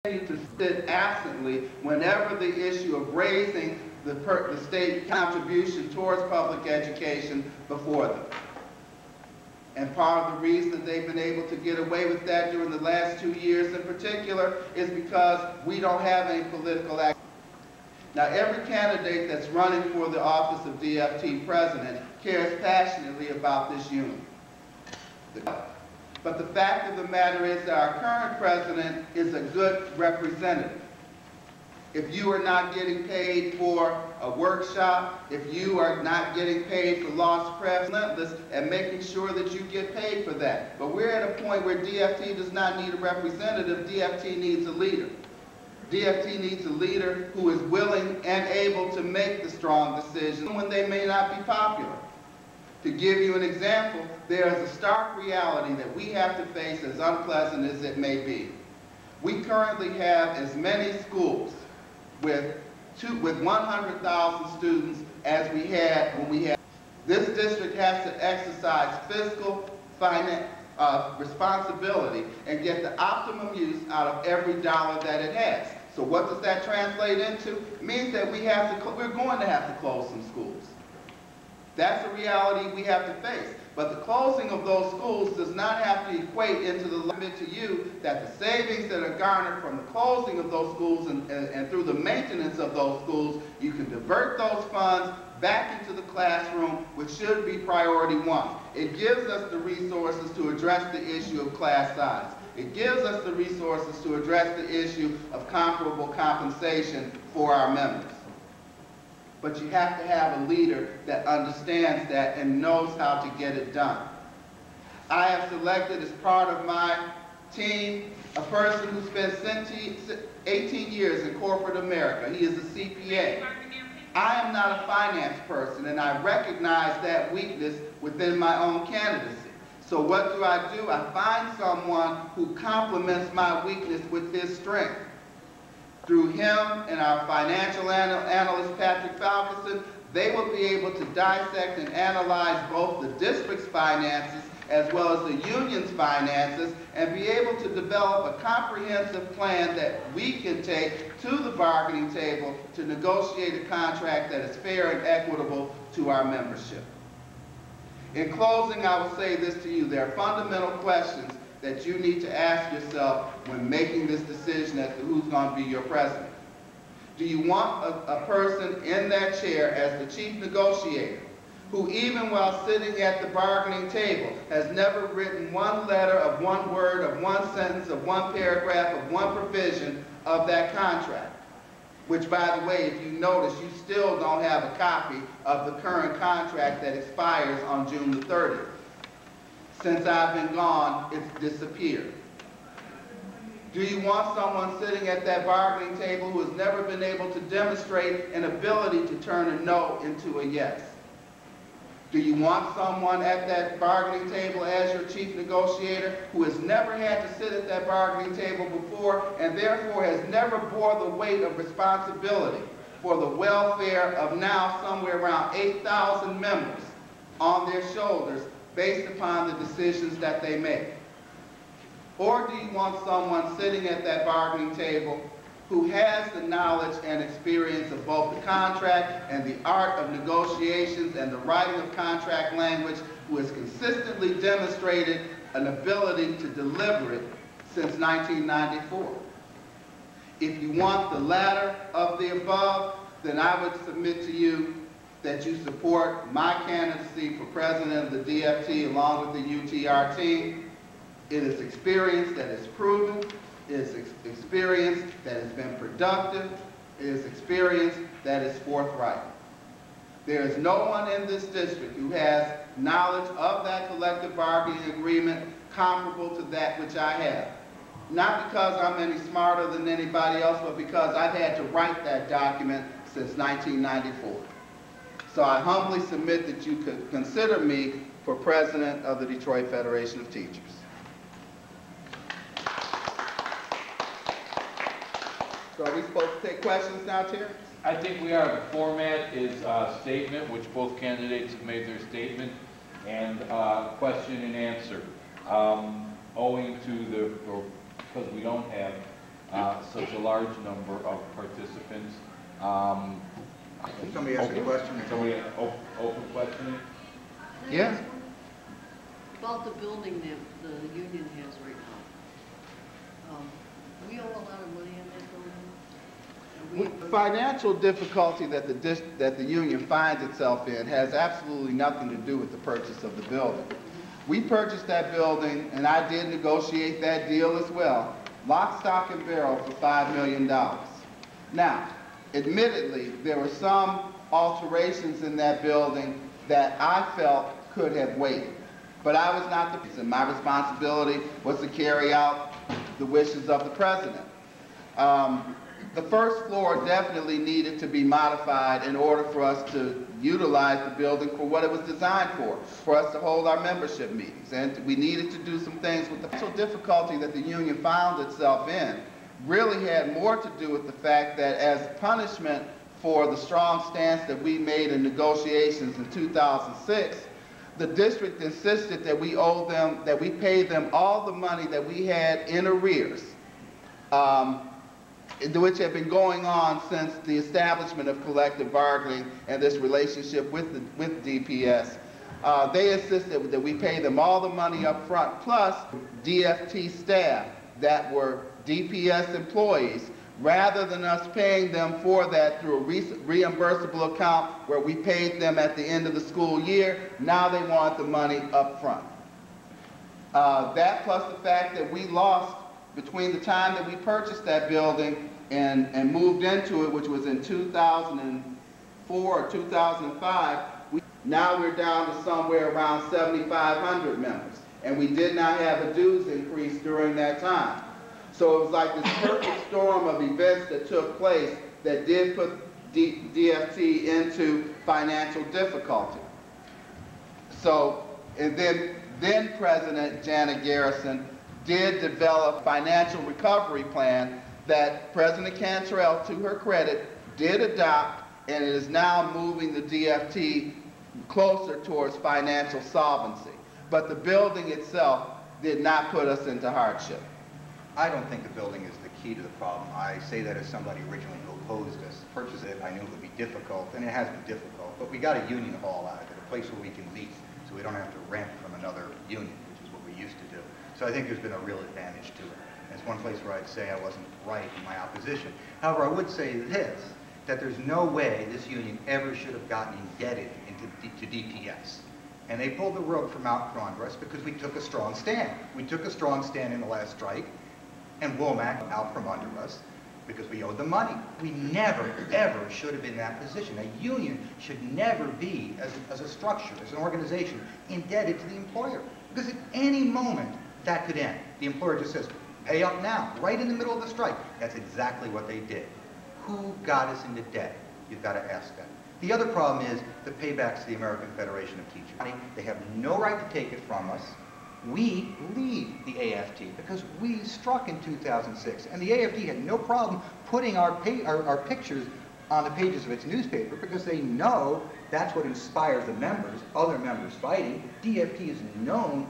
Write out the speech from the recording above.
to sit absently whenever the issue of raising the state contribution towards public education before them. And part of the reason that they've been able to get away with that during the last 2 years in particular is because we don't have any political action. Now, every candidate that's running for the office of DFT president cares passionately about this union. But the fact of the matter is that our current president is a good representative. If you are not getting paid for a workshop, if you are not getting paid for lost prep, relentless and making sure that you get paid for that. But we're at a point where DFT does not need a representative, DFT needs a leader. DFT needs a leader who is willing and able to make the strong decisions when they may not be popular. To give you an example, there is a stark reality that we have to face, as unpleasant as it may be. We currently have as many schools with 100,000 students as we had when we had. This district has to exercise fiscal responsibility and get the optimum use out of every dollar that it has. So what does that translate into? It means that we're going to have to close some schools. That's a reality we have to face. But the closing of those schools does not have to equate into the limit to you that the savings that are garnered from the closing of those schools and through the maintenance of those schools, you can divert those funds back into the classroom, which should be priority one. It gives us the resources to address the issue of class size. It gives us the resources to address the issue of comparable compensation for our members. But you have to have a leader that understands that and knows how to get it done. I have selected as part of my team a person who spent 18 years in corporate America. He is a CPA. I am not a finance person, and I recognize that weakness within my own candidacy. So what do? I find someone who complements my weakness with his strength. Through him and our financial analyst, Patrick Falkerson, they will be able to dissect and analyze both the district's finances as well as the union's finances and be able to develop a comprehensive plan that we can take to the bargaining table to negotiate a contract that is fair and equitable to our membership. In closing, I will say this to you. There are fundamental questions that you need to ask yourself when making this decision as to who's going to be your president. Do you want a person in that chair as the chief negotiator who, even while sitting at the bargaining table, has never written one letter of one word, of one sentence, of one paragraph, of one provision of that contract? Which, by the way, if you notice, you still don't have a copy of the current contract that expires on June the 30th. Since I've been gone, it's disappeared. Do you want someone sitting at that bargaining table who has never been able to demonstrate an ability to turn a no into a yes? Do you want someone at that bargaining table as your chief negotiator who has never had to sit at that bargaining table before and therefore has never bore the weight of responsibility for the welfare of now somewhere around 8,000 members on their shoulders based upon the decisions that they make? Or do you want someone sitting at that bargaining table who has the knowledge and experience of both the contract and the art of negotiations and the writing of contract language, who has consistently demonstrated an ability to deliver it since 1994? If you want the latter of the above, then I would submit to you that you support my candidacy for president of the DFT along with the UTR team. It is experience that is proven. It is experience that has been productive. It is experience that is forthright. There is no one in this district who has knowledge of that collective bargaining agreement comparable to that which I have. Not because I'm any smarter than anybody else, but because I've had to write that document since 1994. So I humbly submit that you could consider me for president of the Detroit Federation of Teachers. So are we supposed to take questions now, Terry? I think we are. The format is a statement, which both candidates have made their statement, and question and answer. Owing to because we don't have such a large number of participants. Somebody ask a question. Somebody open questioning? Yeah. About the building that the union has right now. We owe a lot of money on that building. The financial difficulty that the union finds itself in has absolutely nothing to do with the purchase of the building. We purchased that building, and I did negotiate that deal as well, lock, stock, and barrel for $5 million. Now, admittedly, there were some alterations in that building that I felt could have waited. But I was not the person. My responsibility was to carry out the wishes of the president. The first floor definitely needed to be modified in order for us to utilize the building for what it was designed for us to hold our membership meetings. And we needed to do some things with the financial difficulty that the union found itself in really had more to do with the fact that as punishment for the strong stance that we made in negotiations in 2006, the district insisted that we pay them all the money that we had in arrears, which had been going on since the establishment of collective bargaining and this relationship with DPS. They insisted that we pay them all the money up front, plus DFT staff that were DPS employees, rather than us paying them for that through a reimbursable account where we paid them at the end of the school year. Now they want the money up front. That plus the fact that we lost between the time that we purchased that building and moved into it, which was in 2004 or 2005, now we're down to somewhere around 7,500 members. And we did not have a dues increase during that time. So it was like this perfect storm of events that took place that did put DFT into financial difficulty. So, and then President Janet Garrison did develop a financial recovery plan that President Cantrell, to her credit, did adopt, and it is now moving the DFT closer towards financial solvency. But the building itself did not put us into hardship. I don't think the building is the key to the problem. I say that as somebody originally who opposed us. Purchase it, I knew it would be difficult, and it has been difficult, but we got a union hall out of it, a place where we can lease, so we don't have to rent from another union, which is what we used to do. So I think there's been a real advantage to it. And it's one place where I'd say I wasn't right in my opposition. However, I would say this, that there's no way this union ever should have gotten indebted to DPS. And they pulled the rug from out from under us because we took a strong stand. We took a strong stand in the last strike, and Womack out from under us because we owed them money. We never, ever should have been in that position. A union should never be, as a structure, as an organization, indebted to the employer. Because at any moment, that could end. The employer just says, pay up now, right in the middle of the strike. That's exactly what they did. Who got us into debt? You've got to ask that. The other problem is the paybacks to the American Federation of Teachers. They have no right to take it from us. We lead the AFT because we struck in 2006, and the AFT had no problem putting our pictures on the pages of its newspaper because they know that's what inspires the members, other members fighting. DFT is known